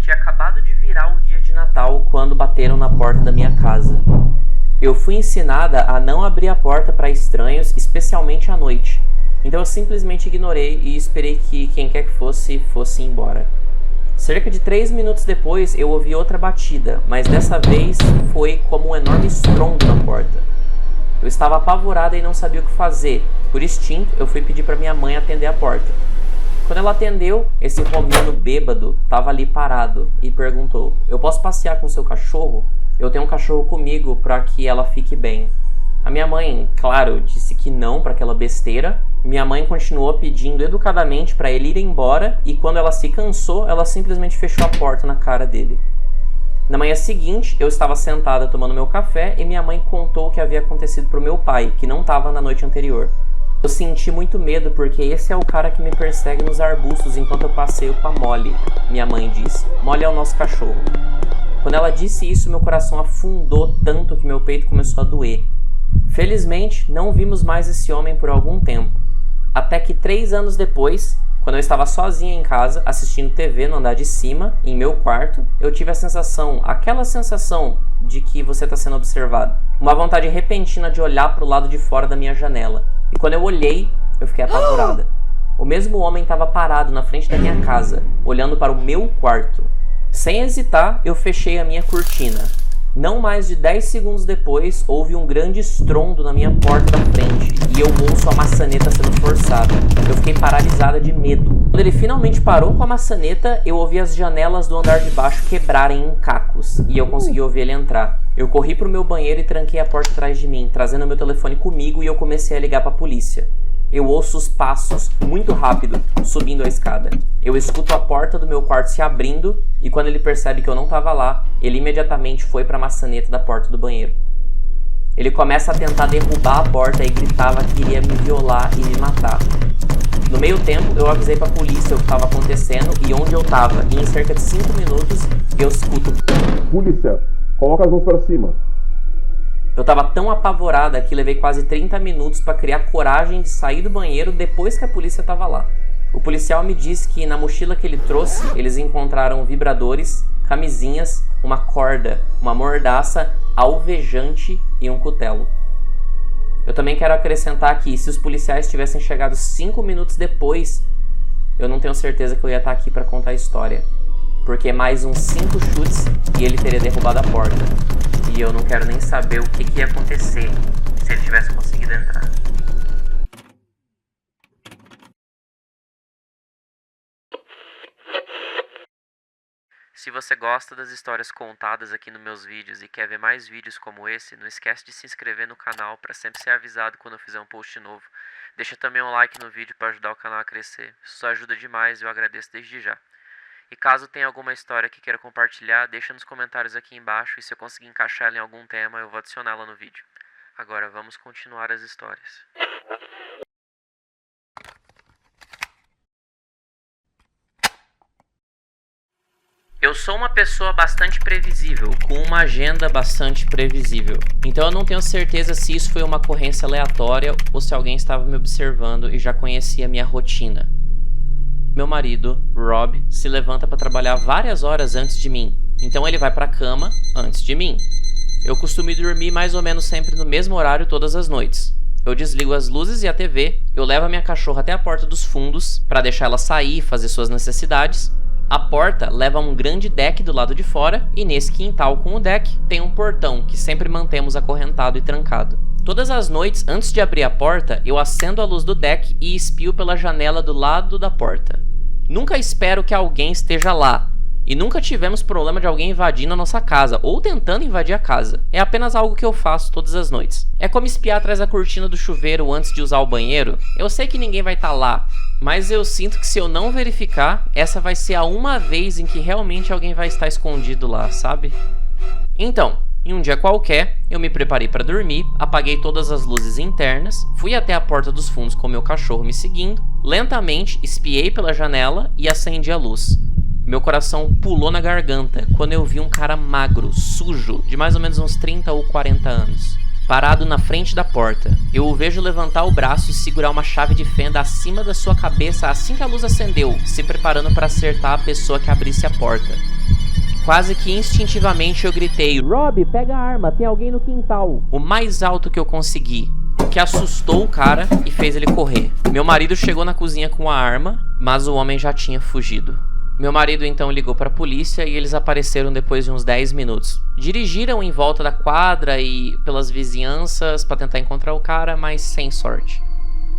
tinha acabado de virar o dia de Natal quando bateram na porta da minha casa. Eu fui ensinada a não abrir a porta para estranhos, especialmente à noite. Então eu simplesmente ignorei e esperei que quem quer que fosse embora. Cerca de 3 minutos depois eu ouvi outra batida, mas dessa vez foi como um enorme estrondo na porta. Eu estava apavorada e não sabia o que fazer. Por instinto, eu fui pedir para minha mãe atender a porta. Quando ela atendeu, esse romeno bêbado estava ali parado e perguntou: "Eu posso passear com seu cachorro? Eu tenho um cachorro comigo para que ela fique bem." A minha mãe, claro, disse que não para aquela besteira. Minha mãe continuou pedindo educadamente para ele ir embora e quando ela se cansou, ela simplesmente fechou a porta na cara dele. Na manhã seguinte, eu estava sentada tomando meu café e minha mãe contou o que havia acontecido para o meu pai, que não estava na noite anterior. Eu senti muito medo porque esse é o cara que me persegue nos arbustos enquanto eu passeio com a Molly, minha mãe disse. Molly é o nosso cachorro. Quando ela disse isso, meu coração afundou tanto que meu peito começou a doer. Felizmente, não vimos mais esse homem por algum tempo. Até que 3 anos depois, quando eu estava sozinha em casa, assistindo TV no andar de cima, em meu quarto, eu tive aquela sensação de que você está sendo observado. Uma vontade repentina de olhar para o lado de fora da minha janela. E quando eu olhei, eu fiquei apavorada. O mesmo homem estava parado na frente da minha casa, olhando para o meu quarto. Sem hesitar, eu fechei a minha cortina. Não mais de 10 segundos depois, houve um grande estrondo na minha porta da frente e eu ouço a maçaneta sendo forçada. Eu fiquei paralisada de medo. Quando ele finalmente parou com a maçaneta, eu ouvi as janelas do andar de baixo quebrarem em cacos e eu consegui ouvir ele entrar. Eu corri pro meu banheiro e tranquei a porta atrás de mim, trazendo meu telefone comigo e eu comecei a ligar para a polícia. Eu ouço os passos, muito rápido, subindo a escada. Eu escuto a porta do meu quarto se abrindo e quando ele percebe que eu não estava lá, ele imediatamente foi para a maçaneta da porta do banheiro. Ele começa a tentar derrubar a porta e gritava que iria me violar e me matar. No meio tempo, eu avisei para a polícia o que estava acontecendo e onde eu estava. E em cerca de 5 minutos, eu escuto: "Polícia, coloca as mãos para cima." Eu estava tão apavorada que levei quase 30 minutos para criar coragem de sair do banheiro depois que a polícia estava lá. O policial me disse que na mochila que ele trouxe, eles encontraram vibradores, camisinhas, uma corda, uma mordaça, alvejante e um cutelo. Eu também quero acrescentar que se os policiais tivessem chegado 5 minutos depois, eu não tenho certeza que eu ia estar aqui para contar a história. Porque mais uns 5 chutes e ele teria derrubado a porta. E eu não quero nem saber o que ia acontecer se ele tivesse conseguido entrar. Se você gosta das histórias contadas aqui nos meus vídeos e quer ver mais vídeos como esse, não esquece de se inscrever no canal para sempre ser avisado quando eu fizer um post novo. Deixa também um like no vídeo para ajudar o canal a crescer. Isso ajuda demais e eu agradeço desde já. E caso tenha alguma história que queira compartilhar, deixa nos comentários aqui embaixo e se eu conseguir encaixar ela em algum tema, eu vou adicioná-la no vídeo. Agora vamos continuar as histórias. Eu sou uma pessoa bastante previsível, com uma agenda bastante previsível. Então eu não tenho certeza se isso foi uma ocorrência aleatória ou se alguém estava me observando e já conhecia a minha rotina. Meu marido, Rob, se levanta para trabalhar várias horas antes de mim, então ele vai para a cama antes de mim. Eu costumo dormir mais ou menos sempre no mesmo horário todas as noites. Eu desligo as luzes e a TV, eu levo a minha cachorra até a porta dos fundos para deixar ela sair e fazer suas necessidades. A porta leva a um grande deck do lado de fora e nesse quintal com o deck tem um portão que sempre mantemos acorrentado e trancado. Todas as noites, antes de abrir a porta, eu acendo a luz do deck e espio pela janela do lado da porta. Nunca espero que alguém esteja lá. E nunca tivemos problema de alguém invadindo a nossa casa ou tentando invadir a casa. É apenas algo que eu faço todas as noites. É como espiar atrás da cortina do chuveiro antes de usar o banheiro. Eu sei que ninguém vai estar lá, mas eu sinto que se eu não verificar, essa vai ser a uma vez em que realmente alguém vai estar escondido lá, sabe? Então, em um dia qualquer, eu me preparei para dormir, apaguei todas as luzes internas, fui até a porta dos fundos com meu cachorro me seguindo, lentamente espiei pela janela e acendi a luz. Meu coração pulou na garganta quando eu vi um cara magro, sujo, de mais ou menos uns 30 ou 40 anos, parado na frente da porta. Eu o vejo levantar o braço e segurar uma chave de fenda acima da sua cabeça assim que a luz acendeu, se preparando para acertar a pessoa que abrisse a porta. Quase que instintivamente eu gritei: Rob, pega a arma, tem alguém no quintal. O mais alto que eu consegui, o que assustou o cara e fez ele correr. Meu marido chegou na cozinha com a arma, mas o homem já tinha fugido. Meu marido então ligou para a polícia e eles apareceram depois de uns 10 minutos. Dirigiram em volta da quadra e pelas vizinhanças para tentar encontrar o cara, mas sem sorte.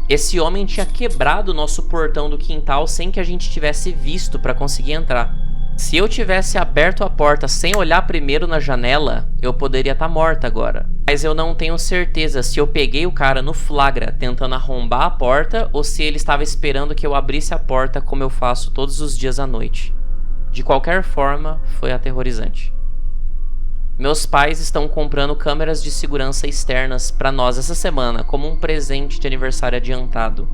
Esse homem tinha quebrado o nosso portão do quintal sem que a gente tivesse visto para conseguir entrar. Se eu tivesse aberto a porta sem olhar primeiro na janela, eu poderia estar morta agora. Mas eu não tenho certeza se eu peguei o cara no flagra tentando arrombar a porta ou se ele estava esperando que eu abrisse a porta como eu faço todos os dias à noite. De qualquer forma, foi aterrorizante. Meus pais estão comprando câmeras de segurança externas para nós essa semana como um presente de aniversário adiantado.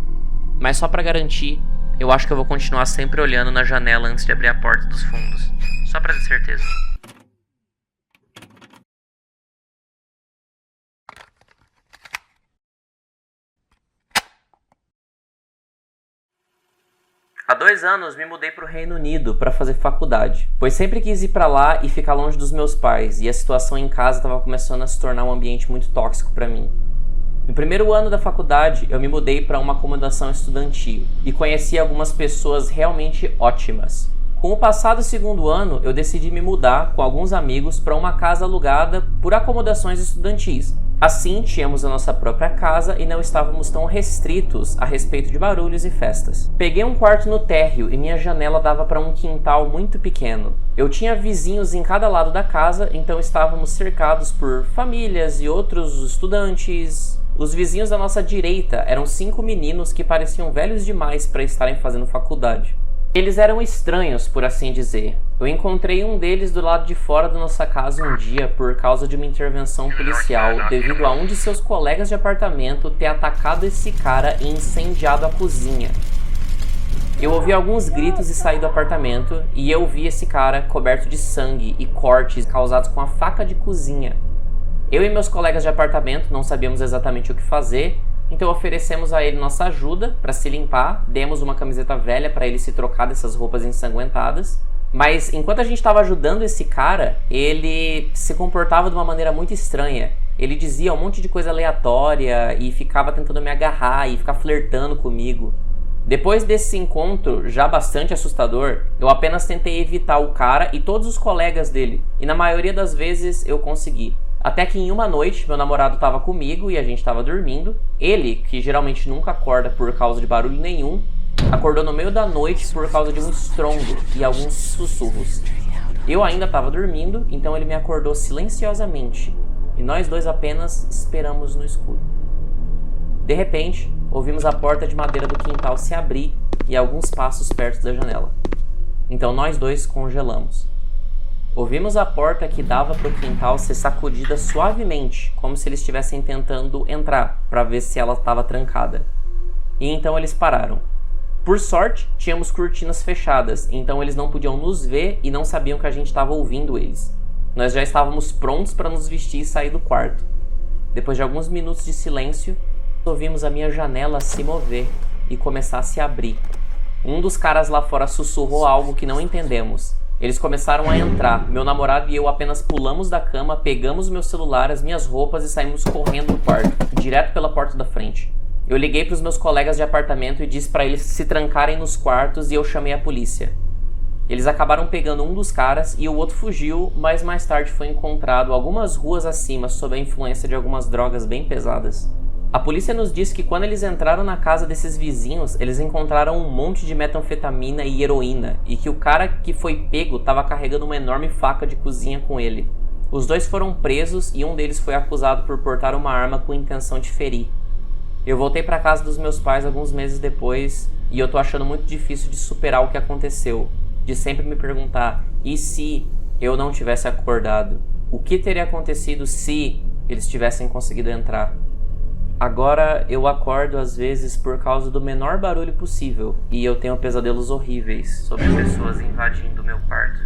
Mas só para garantir, eu acho que eu vou continuar sempre olhando na janela antes de abrir a porta dos fundos. Só pra ter certeza. Há 2 anos me mudei para o Reino Unido para fazer faculdade, pois sempre quis ir para lá e ficar longe dos meus pais, e a situação em casa estava começando a se tornar um ambiente muito tóxico para mim. No primeiro ano da faculdade, eu me mudei para uma acomodação estudantil e conheci algumas pessoas realmente ótimas. Com o passar do segundo ano, eu decidi me mudar com alguns amigos para uma casa alugada por acomodações estudantis. Assim, tínhamos a nossa própria casa e não estávamos tão restritos a respeito de barulhos e festas. Peguei um quarto no térreo e minha janela dava para um quintal muito pequeno. Eu tinha vizinhos em cada lado da casa, então estávamos cercados por famílias e outros estudantes. Os vizinhos da nossa direita eram 5 meninos que pareciam velhos demais para estarem fazendo faculdade. Eles eram estranhos, por assim dizer. Eu encontrei um deles do lado de fora da nossa casa um dia por causa de uma intervenção policial, devido a um de seus colegas de apartamento ter atacado esse cara e incendiado a cozinha. Eu ouvi alguns gritos e saí do apartamento, e eu vi esse cara coberto de sangue e cortes causados com a faca de cozinha. Eu e meus colegas de apartamento não sabíamos exatamente o que fazer, então oferecemos a ele nossa ajuda para se limpar, demos uma camiseta velha para ele se trocar dessas roupas ensanguentadas. Mas enquanto a gente estava ajudando esse cara, ele se comportava de uma maneira muito estranha. Ele dizia um monte de coisa aleatória e ficava tentando me agarrar e ficar flertando comigo. Depois desse encontro, já bastante assustador, eu apenas tentei evitar o cara e todos os colegas dele, e na maioria das vezes eu consegui. Até que em uma noite, meu namorado estava comigo e a gente estava dormindo. Ele, que geralmente nunca acorda por causa de barulho nenhum, acordou no meio da noite por causa de um estrondo e alguns sussurros. Eu ainda estava dormindo, então ele me acordou silenciosamente e nós dois apenas esperamos no escuro. De repente, ouvimos a porta de madeira do quintal se abrir e alguns passos perto da janela. Então nós dois congelamos. Ouvimos a porta que dava para o quintal ser sacudida suavemente, como se eles estivessem tentando entrar para ver se ela estava trancada. E então eles pararam. Por sorte, tínhamos cortinas fechadas, então eles não podiam nos ver e não sabiam que a gente estava ouvindo eles. Nós já estávamos prontos para nos vestir e sair do quarto. Depois de alguns minutos de silêncio, ouvimos a minha janela se mover e começar a se abrir. Um dos caras lá fora sussurrou algo que não entendemos. Eles começaram a entrar. Meu namorado e eu apenas pulamos da cama, pegamos meu celular, as minhas roupas e saímos correndo do quarto, direto pela porta da frente. Eu liguei para os meus colegas de apartamento e disse para eles se trancarem nos quartos e eu chamei a polícia. Eles acabaram pegando um dos caras e o outro fugiu, mas mais tarde foi encontrado algumas ruas acima sob a influência de algumas drogas bem pesadas. A polícia nos disse que quando eles entraram na casa desses vizinhos, eles encontraram um monte de metanfetamina e heroína, e que o cara que foi pego estava carregando uma enorme faca de cozinha com ele. Os dois foram presos e um deles foi acusado por portar uma arma com intenção de ferir. Eu voltei para casa dos meus pais alguns meses depois, e eu tô achando muito difícil de superar o que aconteceu, de sempre me perguntar, e se eu não tivesse acordado? O que teria acontecido se eles tivessem conseguido entrar? Agora eu acordo às vezes por causa do menor barulho possível e eu tenho pesadelos horríveis sobre pessoas invadindo meu quarto.